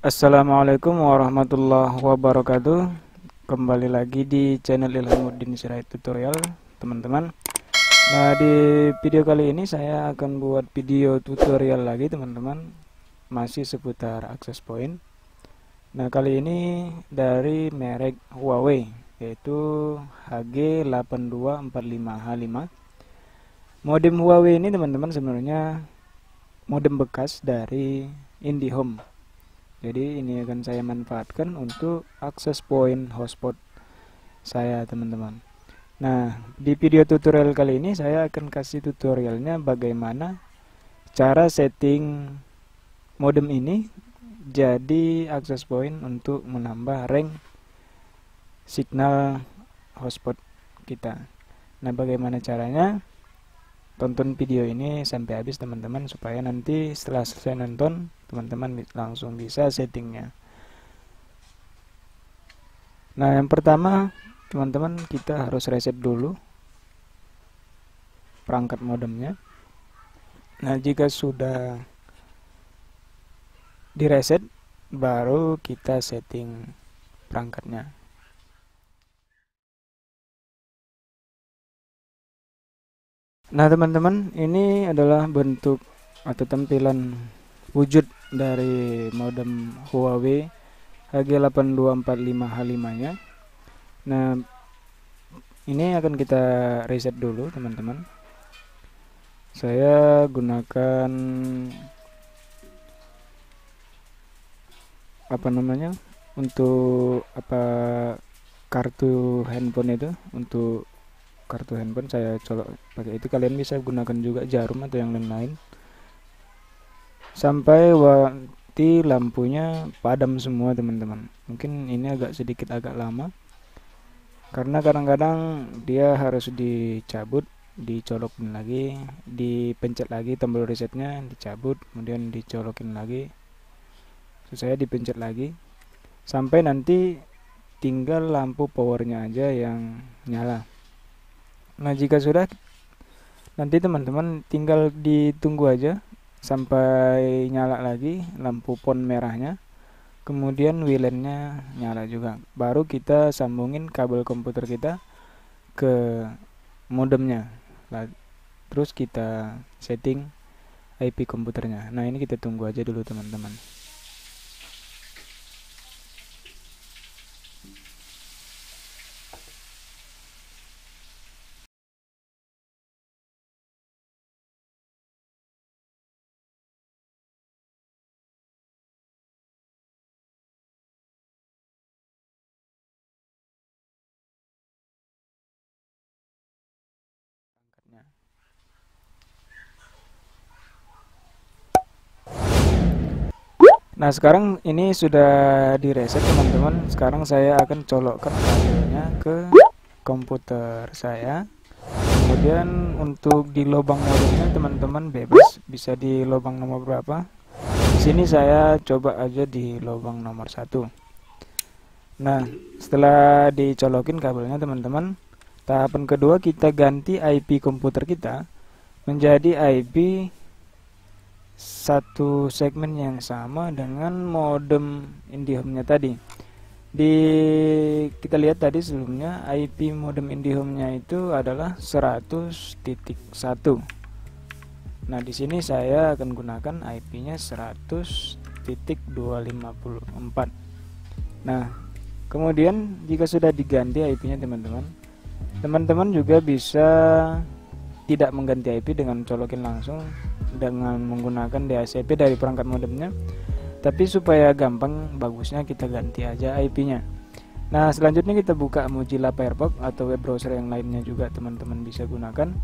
Assalamualaikum warahmatullahi wabarakatuh. Kembali lagi di channel Ilhamuddin Sirait Tutorial, teman-teman. Nah, di video kali ini saya akan buat video tutorial lagi, teman-teman. Masih seputar access point. Nah, kali ini dari merek Huawei, yaitu HG8245H5. Modem Huawei ini, teman-teman, sebenarnya modem bekas dari IndiHome. Jadi ini akan saya manfaatkan untuk access point hotspot saya, teman-teman. Nah, di video tutorial kali ini saya akan kasih tutorialnya bagaimana cara setting modem ini jadi access point untuk menambah rank signal hotspot kita. Nah, bagaimana caranya? Tonton video ini sampai habis, teman-teman, supaya nanti setelah selesai nonton teman-teman langsung bisa settingnya. Nah, yang pertama, teman-teman, kita harus reset dulu perangkat modemnya. Nah, jika sudah direset, baru kita setting perangkatnya. Nah, teman-teman, ini adalah bentuk atau tampilan wujud dari modem Huawei HG8245H5 nya. Nah, ini akan kita reset dulu, teman-teman. Saya gunakan untuk kartu handphone itu. Untuk kartu handphone saya colok pakai itu. Kalian bisa gunakan juga jarum atau yang lain-lain sampai mati lampunya padam semua, teman-teman. Mungkin ini agak lama karena kadang-kadang dia harus dicabut, dicolokin lagi, dipencet lagi tombol resetnya, dicabut, kemudian dicolokin lagi. Saya dipencet lagi sampai nanti tinggal lampu powernya aja yang nyala. Nah, jika sudah, nanti teman-teman tinggal ditunggu aja sampai nyala lagi lampu pon merahnya, kemudian WLAN-nya nyala juga. Baru kita sambungin kabel komputer kita ke modemnya. Terus kita setting IP komputernya. Nah, ini kita tunggu aja dulu, teman-teman. Nah, sekarang ini sudah direset, teman-teman. Sekarang saya akan colokkan kabelnya ke komputer saya. Kemudian untuk di lubang modemnya, teman-teman bebas, bisa di lubang nomor berapa. Di sini saya coba aja di lubang nomor 1. Nah, setelah dicolokin kabelnya, teman-teman, tahapan kedua kita ganti IP komputer kita menjadi IP satu segmen yang sama dengan modem IndiHome-nya tadi. Kita lihat tadi sebelumnya IP modem IndiHome-nya itu adalah 100.1. Nah, di sini saya akan gunakan IP-nya 100.254. Nah, kemudian jika sudah diganti IP-nya, teman-teman juga bisa tidak mengganti IP dengan colokin langsung dengan menggunakan DHCP dari perangkat modemnya, tapi supaya gampang, bagusnya kita ganti aja IP-nya. Nah, selanjutnya kita buka Mozilla Firefox atau web browser yang lainnya juga teman-teman bisa gunakan.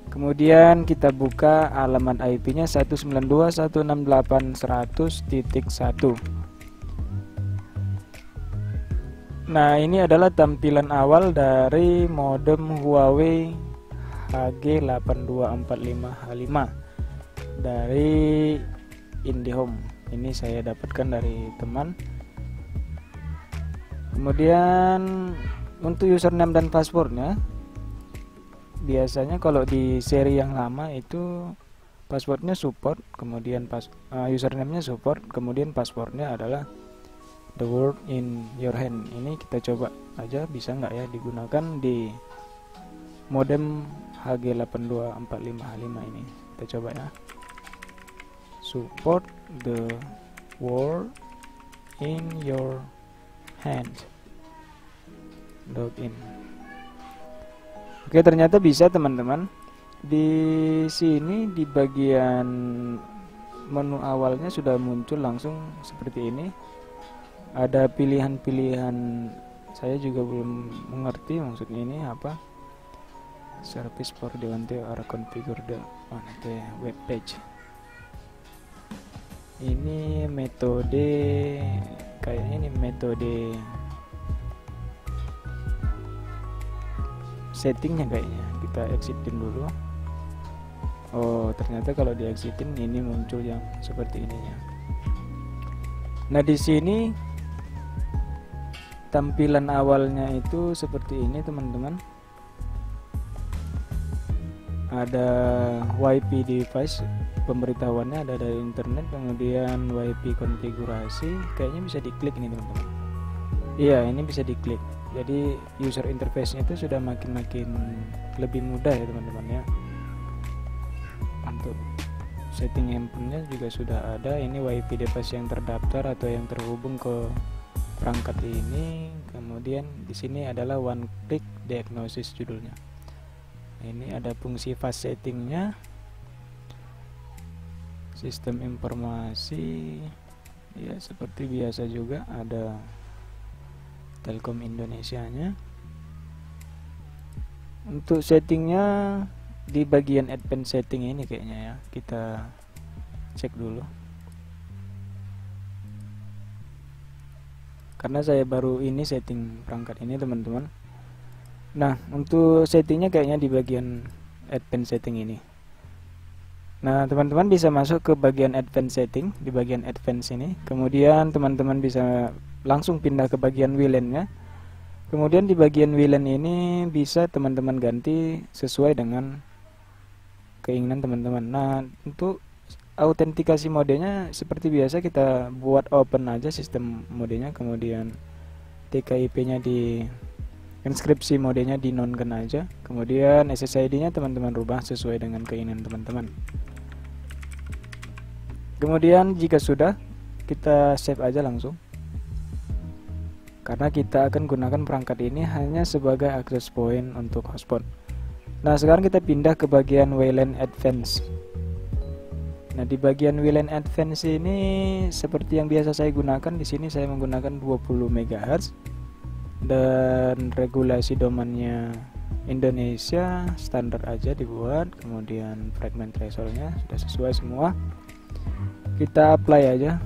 Kemudian kita buka alamat IP-nya 192.168.100.1. Nah, ini adalah tampilan awal dari modem Huawei HG8245H5 dari IndiHome. Ini saya dapatkan dari teman. Kemudian untuk username dan passwordnya, biasanya kalau di seri yang lama itu passwordnya support, kemudian username-nya support, kemudian passwordnya adalah the world in your hand. Ini kita coba aja bisa nggak ya digunakan di modem HG8245H5 ini. Kita coba ya. Support the world in your hand. Login. Oke, ternyata bisa teman-teman. Di sini di bagian menu awalnya sudah muncul langsung seperti ini. Ada pilihan-pilihan, saya juga belum mengerti maksudnya ini apa. Service for the are configure the web page. Ini metode, kayaknya ini metode settingnya kayaknya. Kita exitin dulu. Oh, ternyata kalau di exitin ini muncul yang seperti ininya. Nah, di sini tampilan awalnya itu seperti ini teman-teman. Ada WiFi device, pemberitahuannya ada dari internet, kemudian WiFi konfigurasi, kayaknya bisa diklik ini teman-teman. Iya, ini bisa diklik. Jadi user interface-nya itu sudah makin lebih mudah ya teman-teman ya. Untuk setting handphonenya juga sudah ada. Ini WiFi device yang terdaftar atau yang terhubung ke perangkat ini. Kemudian di sini adalah one click diagnosis judulnya. Ini ada fungsi fast settingnya, sistem informasi ya seperti biasa juga, ada Telkom Indonesia-nya. Untuk settingnya di bagian advanced setting ini kayaknya ya, kita cek dulu karena saya baru ini setting perangkat ini teman-teman. Nah, untuk settingnya kayaknya di bagian advanced setting ini. Nah, teman-teman bisa masuk ke bagian advanced setting, di bagian advanced ini. Kemudian teman-teman bisa langsung pindah ke bagian WLAN-nya. Kemudian di bagian WLAN ini bisa teman-teman ganti sesuai dengan keinginan teman-teman. Nah, untuk autentikasi modenya seperti biasa kita buat open aja sistem modenya, kemudian TKIP-nya di inskripsi modenya di nonkan aja, kemudian SSID-nya teman-teman rubah sesuai dengan keinginan teman-teman. Kemudian jika sudah, kita save aja langsung, karena kita akan gunakan perangkat ini hanya sebagai access point untuk hotspot. Nah, sekarang kita pindah ke bagian WLAN Advanced. Nah, di bagian WLAN Advanced ini seperti yang biasa saya gunakan, di sini saya menggunakan 20 MHz dan regulasi domainnya Indonesia standar aja dibuat, kemudian fragment thresholdnya sudah sesuai semua. Kita apply aja.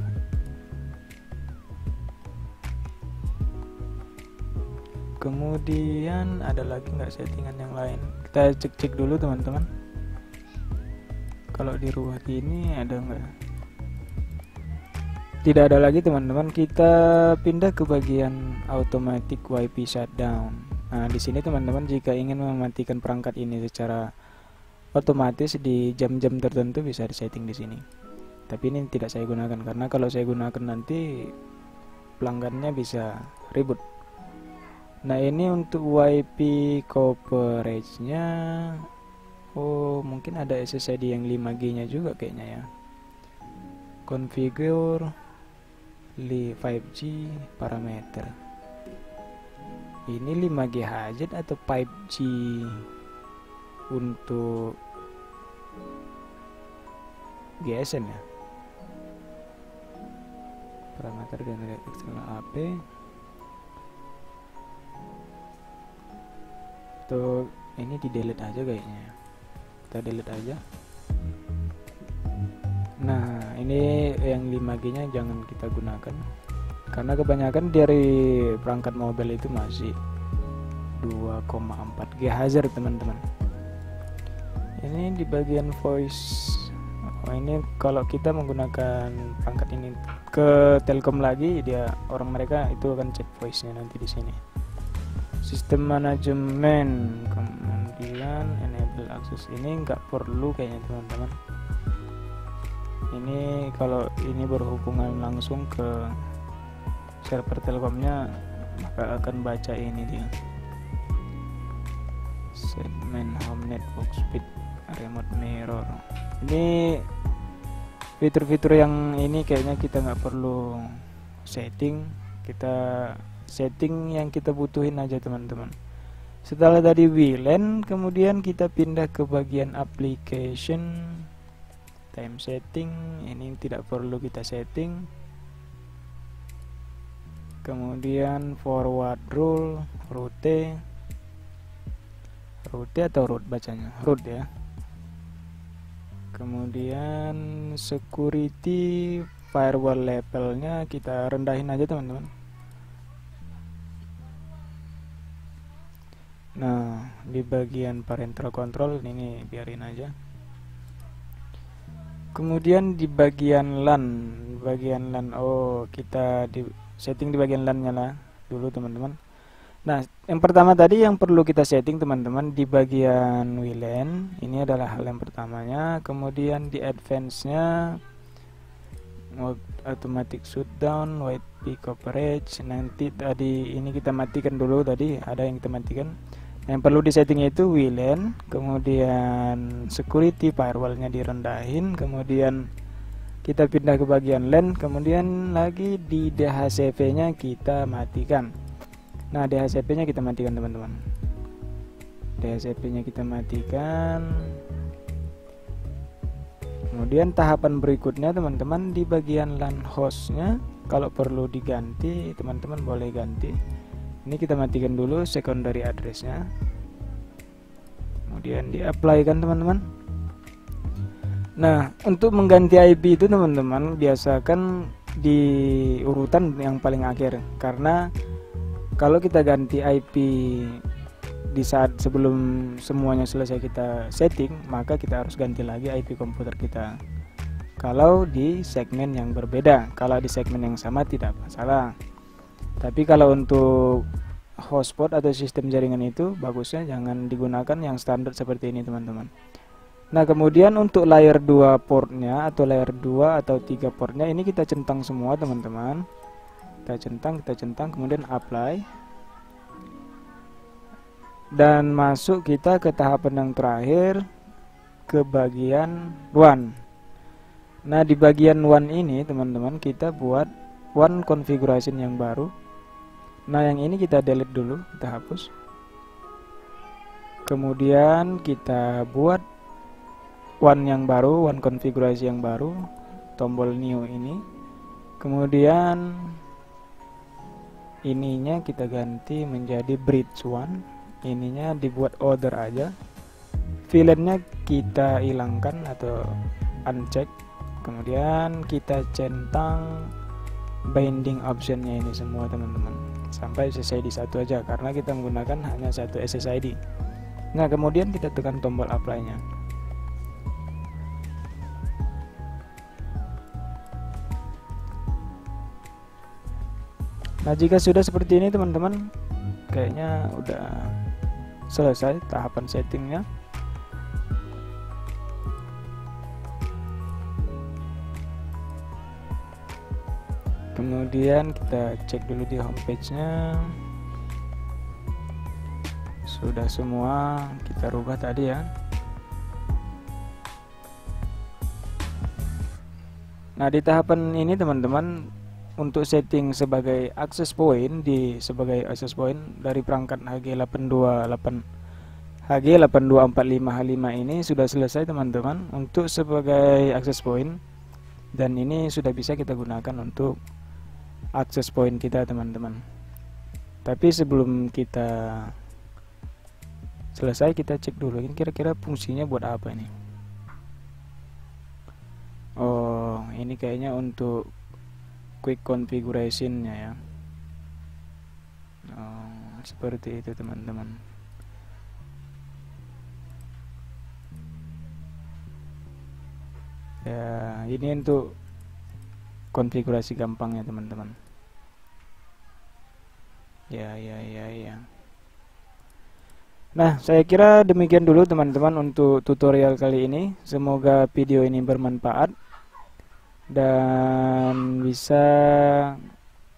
Kemudian ada lagi nggak settingan yang lain? Kita cek dulu teman-teman. Kalau di ruang ini ada nggak? Tidak ada lagi teman-teman. Kita pindah ke bagian automatic WiFi shutdown. Nah, di sini teman-teman jika ingin mematikan perangkat ini secara otomatis di jam-jam tertentu bisa disetting di sini. Tapi ini tidak saya gunakan karena kalau saya gunakan nanti pelanggannya bisa ribut. Nah, ini untuk WiFi coverage-nya. Oh, mungkin ada SSID yang 5G-nya juga kayaknya ya. Configure 5G parameter. Ini 5G HZ atau 5G untuk GSM ya. Parameter dan eksternal AP. Untuk ini di delete aja kayaknya. Kita delete aja. Nah, ini yang 5G-nya jangan kita gunakan karena kebanyakan dari perangkat mobile itu masih 2,4 GHz teman-teman. Ini di bagian voice. Ini kalau kita menggunakan perangkat ini ke Telkom lagi, dia orang mereka itu akan cek voice-nya nanti di sini. Sistem manajemen, kemudian enable access ini nggak perlu kayaknya teman-teman. Ini kalau ini berhubungan langsung ke server Telkomnya, maka akan baca ini dia. Segmen home network speed, remote mirror. Ini fitur-fitur yang ini kayaknya kita nggak perlu setting, kita setting yang kita butuhin aja teman-teman. Setelah tadi WLAN, kemudian kita pindah ke bagian application, time setting. Ini tidak perlu kita setting. Kemudian forward rule, route atau root bacanya, root ya. Kemudian security firewall levelnya kita rendahin aja teman-teman. Nah, di bagian parental control ini biarin aja. Kemudian di bagian LAN, oh kita di setting di bagian LAN-nya lah dulu teman-teman. Nah, yang pertama tadi yang perlu kita setting teman-teman di bagian WLAN, ini adalah hal yang pertamanya. Kemudian di advance-nya automatic shutdown, white peak coverage. Nanti tadi ini kita matikan dulu, tadi ada yang kita matikan. Yang perlu disetting itu WLAN, kemudian security firewallnya direndahin, kemudian kita pindah ke bagian LAN, kemudian lagi di DHCP-nya kita matikan. Nah, DHCP-nya kita matikan teman-teman. DHCP-nya kita matikan. Kemudian tahapan berikutnya teman-teman di bagian LAN host-nya, kalau perlu diganti teman-teman boleh ganti. Ini kita matikan dulu secondary address-nya. Kemudian di-apply kan teman-teman. Nah, untuk mengganti IP itu teman-teman biasakan di urutan yang paling akhir, karena kalau kita ganti IP di saat sebelum semuanya selesai kita setting, maka kita harus ganti lagi IP komputer kita. Kalau di segmen yang berbeda, kalau di segmen yang sama tidak masalah. Tapi kalau untuk hotspot atau sistem jaringan itu bagusnya jangan digunakan yang standar seperti ini teman-teman. Nah, kemudian untuk layer 2 portnya atau layer 2 atau 3 portnya ini kita centang semua teman-teman. Kita centang, kemudian apply. Dan masuk kita ke tahapan yang terakhir, ke bagian WAN. Nah, di bagian WAN ini teman-teman kita buat WAN configuration yang baru. Nah, yang ini kita delete dulu, kita hapus. Kemudian kita buat WAN yang baru, WAN konfigurasi yang baru, tombol new ini. Kemudian ininya kita ganti menjadi bridge WAN. Ininya dibuat order aja. VLAN-nya kita hilangkan atau uncheck. Kemudian kita centang binding optionnya ini semua teman-teman, sampai SSID satu aja karena kita menggunakan hanya satu SSID. Nah, kemudian kita tekan tombol apply-nya. Nah, jika sudah seperti ini teman-teman, kayaknya udah selesai tahapan settingnya. Kemudian kita cek dulu di homepage-nya. Sudah semua kita rubah tadi ya. Nah, di tahapan ini teman-teman, untuk setting sebagai access point dari perangkat HG8245H5 ini sudah selesai teman-teman untuk sebagai access point, dan ini sudah bisa kita gunakan untuk access point kita teman-teman. Tapi sebelum kita selesai, kita cek dulu ini kira-kira fungsinya buat apa ini. Oh, ini kayaknya untuk quick configuration-nya ya. Oh, seperti itu teman-teman. Ya, ini untuk konfigurasi gampangnya teman-teman. Ya. Nah, saya kira demikian dulu teman-teman untuk tutorial kali ini. Semoga video ini bermanfaat dan bisa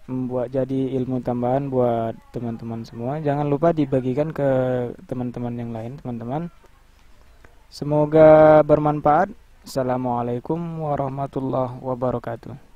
membuat jadi ilmu tambahan buat teman-teman semua. Jangan lupa dibagikan ke teman-teman yang lain, teman-teman. Semoga bermanfaat. Assalamualaikum warahmatullahi wabarakatuh.